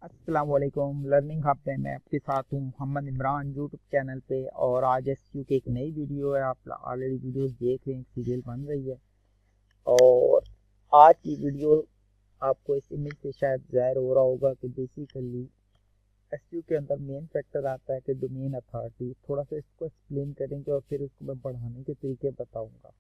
अस्सलाम वालेकुम। Learning hub पे मैं आपके साथ हूँ मोहम्मद इमरान यूट्यूब चैनल पे। और आज एसक्यू की एक नई वीडियो है। आप ऑलरेडी वीडियोस देख रहे हैं, सीरियल बन रही है। और आज की वीडियो आपको इस इमेज से शायद ज़ाहिर हो रहा होगा कि बेसिकली एसक्यू के अंदर मेन फैक्टर आता है कि डोमेन अथॉरिटी। थोड़ा सा इसको एक्सप्लेन करेंगे और फिर उसको मैं बढ़ाने के तरीके बताऊँगा।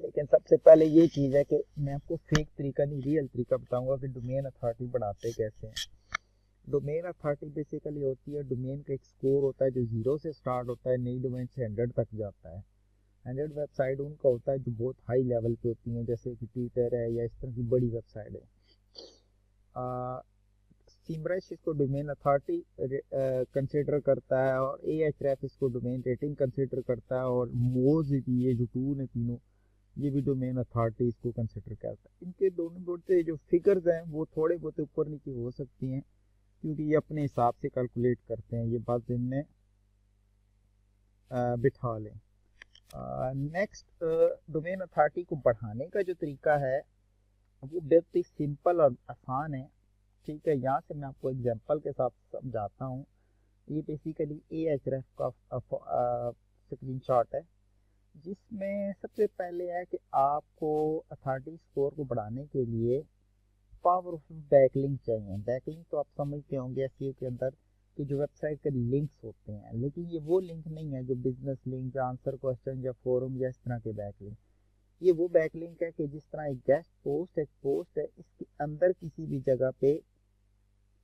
लेकिन सबसे पहले ये चीज़ है कि मैं आपको फेक तरीका नहीं, रियल तरीका बताऊंगा कि डोमेन अथॉरिटी बढ़ाते कैसे हैं। डोमेन अथॉरिटी बेसिकली होती है, डोमेन का एक स्कोर होता है जो 0 से स्टार्ट होता है, नई डोमेन से 100 तक जाता है। 100 वेबसाइट उनका होता है जो बहुत हाई लेवल पे होती हैं, जैसे कि ट्विटर है या इस तरह की बड़ी वेबसाइट है। सिमरश इसको डोमेन अथॉरिटी कंसिडर करता है, और एएचआरएफ इसको डोमेन रेटिंग कंसिडर करता है, और मोज भी, ये जो टूल है तीनों, ये भी डोमेन अथॉरिटी इसको कंसिडर करता है। इनके दोनों बोलते जो फिगर्स हैं वो थोड़े बहुत ऊपर नीचे हो सकती हैं, क्योंकि ये अपने हिसाब से कैलकुलेट करते हैं। ये बात दिन में बिठा लें। नेक्स्ट, डोमेन अथॉरिटी को बढ़ाने का जो तरीका है वो बहुत ही सिंपल और आसान है। ठीक है, यहाँ से मैं आपको एग्जांपल के साथ समझाता हूँ। ये बेसिकली एएचआरएफ का स्क्रीनशॉट है, जिसमें सबसे पहले है कि आपको अथॉरिटी स्कोर को बढ़ाने के लिए पावरफुल बैकलिंक चाहिए। बैकलिंक तो आप समझते होंगे एसईओ के अंदर कि जो वेबसाइट के लिंक्स होते हैं, लेकिन ये वो लिंक नहीं है जो बिजनेस लिंक या आंसर क्वेश्चन या फोरम या इस तरह के बैकलिंक। ये वो बैकलिंक है कि जिस तरह एक गेस्ट पोस्ट, एक पोस्ट है, इसके अंदर किसी भी जगह पे,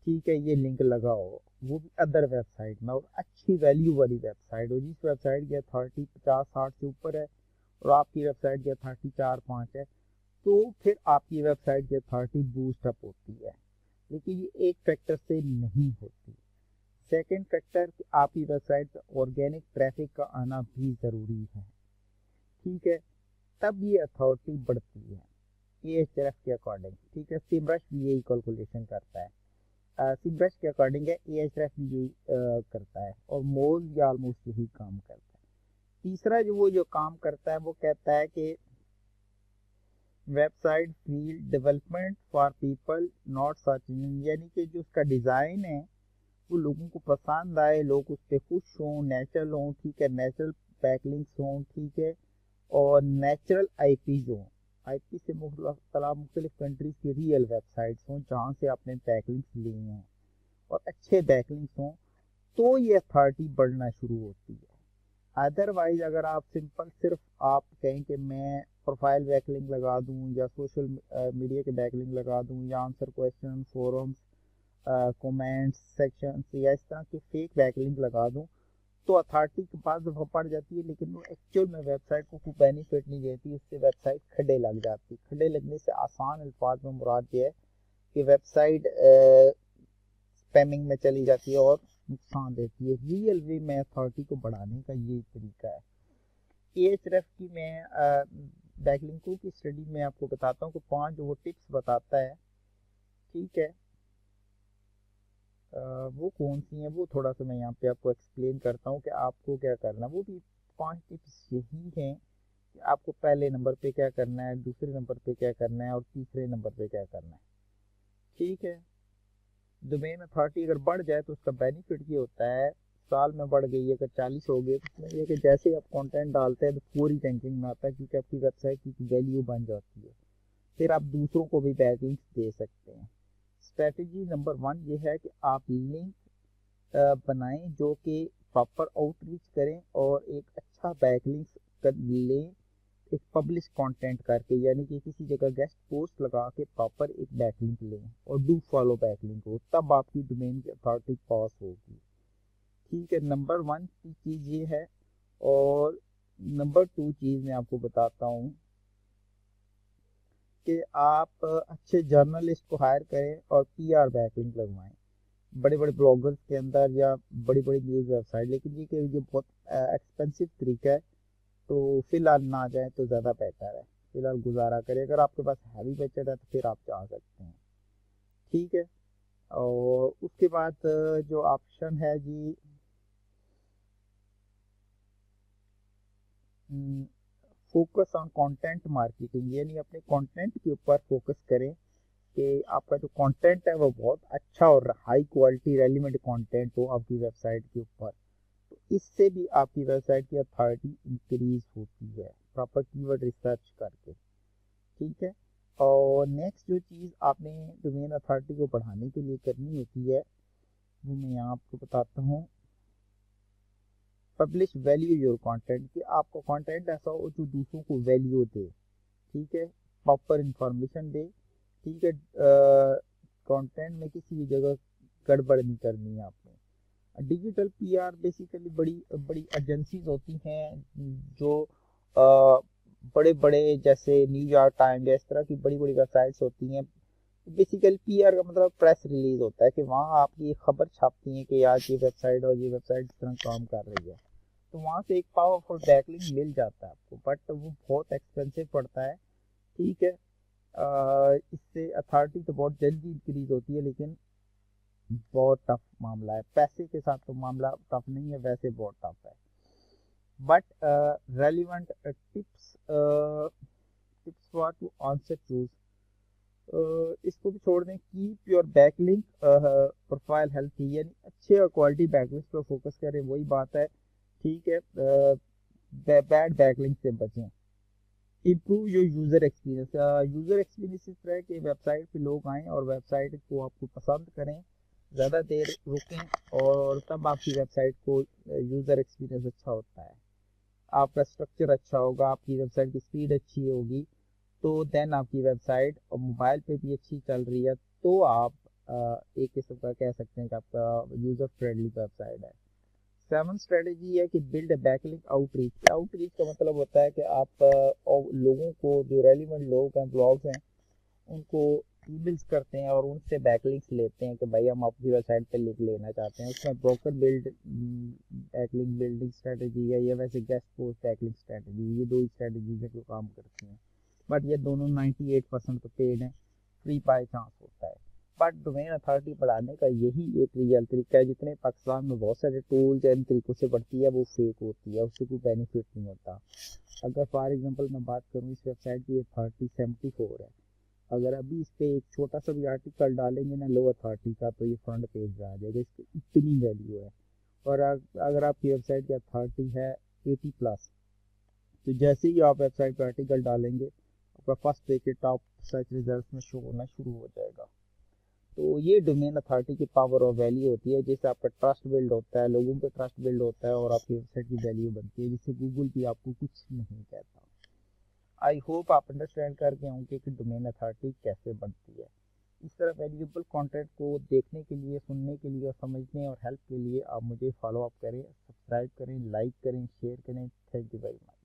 ठीक है, ये लिंक लगा हो, वो भी अदर वेबसाइट में, और अच्छी वैल्यू वाली वेबसाइट हो, जिस वेबसाइट की अथॉरिटी 50-60 से ऊपर है और आपकी वेबसाइट की अथॉरिटी 4-5 है, तो फिर आपकी वेबसाइट की अथॉरिटी बूस्ट अप होती है। लेकिन ये एक फैक्टर से नहीं होती। सेकंड फैक्टर कि आपकी वेबसाइट पर ऑर्गेनिक ट्रैफिक का आना भी ज़रूरी है। ठीक है, तब ये अथॉरिटी बढ़ती है एएचआरएफ के अकॉर्डिंग। ठीक है, सिमरश भी यही कैलकुलेशन करता है। सिमरश के अकॉर्डिंग है, एएचआरएफ भी यही करता है, और मोज भी ऑलमोस्ट यही काम करता है। तीसरा जो काम करता है वो कहता है कि website field development for people not searching, यानी कि जो उसका डिज़ाइन है वो लोगों को पसंद आए, लोग उस पर खुश हों, नेचुरल हों। ठीक है, नेचुरल बैकलिंक्स हों। ठीक है, और नेचुरल आईपीज हों। आईपी से मुख्तलिफ कंट्रीज की रियल वेबसाइट्स हों जहाँ से आपने बैकलिंक्स लिए हैं, और अच्छे बैकलिंक्स हों, तो ये अथॉरिटी बढ़ना शुरू होती है। अदरवाइज अगर आप सिंपल सिर्फ आप कहें कि मैं प्रोफाइल बैकलिंक लगा दूं, या सोशल मीडिया के बैकलिंक लगा दूं, या answer question, forums, comments section या इस तरह के फेक बैकलिंक लगा दूं, तो अथॉरिटी के पास दफ़ा पड़ जाती है, लेकिन वो एक्चुअल में वेबसाइट को कोई बेनिफिट नहीं देती। उससे वेबसाइट खड्डे लग जाती है। खड्डे लगने से आसान अल्फाज में मुराद ये है कि वेबसाइट स्पैमिंग में चली जाती है और नुकसान देती है। रियल वे में अथॉरिटी को बढ़ाने का ये तरीका है। एएचआरएफ की मैं बैकलिंकों की स्टडी में आपको बताता हूँ कि 5 वो टिप्स बताता है। ठीक है, वो कौन सी हैं वो थोड़ा सा मैं यहाँ पे आपको एक्सप्लेन करता हूँ कि आपको क्या करना है। वो भी 5 टिप्स यही हैं कि आपको पहले नंबर पे क्या करना है, दूसरे नंबर पे क्या करना है, और तीसरे नंबर पे क्या करना है। ठीक है, डोमेन अथॉरिटी अगर बढ़ जाए तो उसका बेनिफिट ये होता है, साल में बढ़ गई अगर 40 हो गई, तो उसमें ये कि जैसे ही आप कंटेंट डालते हैं तो पूरी रैंकिंग में आता है, क्योंकि आपकी वेबसाइट की वैल्यू बन जाती है। फिर आप दूसरों को भी बैकलिंक्स दे सकते हैं। स्ट्रेटजी नंबर 1 ये है कि आप लिंक बनाएं जो कि प्रॉपर आउटरीच करें, और एक अच्छा बैकलिंक कर लें, एक पब्लिश कंटेंट करके, यानी कि किसी जगह गेस्ट पोस्ट लगा के प्रॉपर एक बैकलिंक लें, और डू फॉलो बैकलिंक हो, तब आपकी डोमेन की अथॉरिटी पास होगी। ठीक है, नंबर 1 की चीज़ ये है। और नंबर 2 चीज़ मैं आपको बताता हूँ कि आप अच्छे जर्नलिस्ट को हायर करें और पीआर बैकलिंक लगवाएं, बड़े बड़े ब्लॉगर्स के अंदर या बड़ी बड़ी न्यूज़ वेबसाइट। लेकिन ये बहुत एक्सपेंसिव तरीका है, तो फिलहाल ना जाए तो ज़्यादा बेहतर है। फिलहाल गुजारा करें, अगर आपके पास हैवी बजट है तो फिर आप जा सकते हैं। ठीक है, और उसके बाद जो ऑप्शन है जी, फोकस ऑन कंटेंट मार्केटिंग, यानी अपने कंटेंट के ऊपर फोकस करें कि आपका जो कंटेंट है वो बहुत अच्छा और हाई क्वालिटी रेलिवेंट कंटेंट हो आपकी वेबसाइट के ऊपर। तो इससे भी आपकी वेबसाइट की अथॉरिटी इंक्रीज होती है प्रॉपर कीवर्ड रिसर्च करके। ठीक है। और नेक्स्ट जो चीज़ आपने डोमेन अथॉरिटी को बढ़ाने के लिए करनी होती है वो मैं यहाँ आपको बताता हूँ। पब्लिश वैल्यू योर कंटेंट, कि आपका कंटेंट ऐसा हो जो दूसरों को वैल्यू दे। ठीक है, प्रॉपर इंफॉर्मेशन दे। ठीक है, कंटेंट में किसी भी जगह गड़बड़ नहीं करनी है आपने। डिजिटल पीआर बेसिकली बड़ी बड़ी एजेंसीज होती हैं जो बड़े बड़े जैसे न्यूयॉर्क टाइम्स या इस तरह की बड़ी बड़ी वेबसाइट्स होती हैं। बेसिकली पीआर का मतलब प्रेस रिलीज होता है कि वहाँ आपकी खबर छापती है कि आज ये वेबसाइट और ये वेबसाइट इस तरह काम कर रही है, तो वहाँ से एक पावरफुल बैकलिंक मिल जाता है आपको, बट वो बहुत एक्सपेंसिव पड़ता है। ठीक है, इससे अथॉरिटी तो बहुत जल्दी इंक्रीज होती है, लेकिन बहुत टफ मामला है। पैसे के साथ तो मामला टफ नहीं है, वैसे बहुत टफ है। But relevant tips for to answer choose, इसको भी छोड़ दें। Keep your backlink profile healthy, यानी अच्छे और क्वालिटी बैकलिंक पर फोकस करें, वही बात है। ठीक है, बैड बैकलिंक से बचें। Improve your user experience, user experience इस तरह के वेबसाइट पे लोग आएँ और वेबसाइट को आपको पसंद करें, ज़्यादा देर रुकें, और तब आपकी वेबसाइट को यूज़र एक्सपीरियंस अच्छा होता है। आपका स्ट्रक्चर अच्छा होगा, आपकी वेबसाइट की स्पीड अच्छी होगी, तो देन आपकी वेबसाइट और मोबाइल पे भी अच्छी चल रही है, तो आप एक किस्म का कह सकते हैं कि आपका यूज़र फ्रेंडली वेबसाइट है। 7 स्ट्रेटेजी है कि build a backlink outreach. Outreach का मतलब होता है कि आप लोगों को, जो रेलिवेंट लोग हैं, ब्लॉग्स हैं, उनको ईमेल्स करते हैं और उनसे बैकलिंक्स लेते हैं कि भाई हम आपकी वेबसाइट पे लिंक लेना चाहते हैं। उसमें broker build backlink building strategy है, या वैसे गेस्ट पोस्ट बैकलिंक स्ट्रेटेजी, ये दो ही स्ट्रेटेजी है जो काम करती हैं। बट ये दोनों 98% तो पेड हैं, फ्री बाय चांस होता है। बट डोमेन अथॉरिटी बढ़ाने का यही एक रियल तरीका है। जितने पाकिस्तान में बहुत सारे टूल्स इन तरीकों से बढ़ती है, वो फेक होती है, उससे कोई बेनिफिट नहीं होता। अगर फॉर एग्जांपल मैं बात करूँ, इस वेबसाइट की अथॉरिटी 74 है। अगर अभी इस पे एक छोटा सा भी आर्टिकल डालेंगे ना लो अथॉरिटी का, तो ये फ्रंट पेज पे आ जाएगा, इसकी इतनी वैल्यू है। और अगर आपकी वेबसाइट की अथॉरिटी है 80+, तो जैसे ही आप वेबसाइट पर आर्टिकल डालेंगे, आपका फर्स्ट पेज के टॉप सर्च रिजल्ट में शो होना शुरू हो जाएगा। तो ये डोमेन अथॉरिटी की पावर और वैल्यू होती है, जिससे आपका ट्रस्ट बिल्ड होता है, लोगों पे ट्रस्ट बिल्ड होता है, और आपकी वेबसाइट की वैल्यू बनती है, जिससे गूगल भी आपको कुछ नहीं कहता। आई होप आप अंडरस्टैंड कर गए होंगे कि डोमेन अथॉरिटी कैसे बनती है। इस तरह वैल्यूएबल कंटेंट को देखने के लिए, सुनने के लिए और समझने और हेल्प के लिए आप मुझे फॉलो अप करें, सब्सक्राइब करें, लाइक करें, शेयर करें। Thank you very much.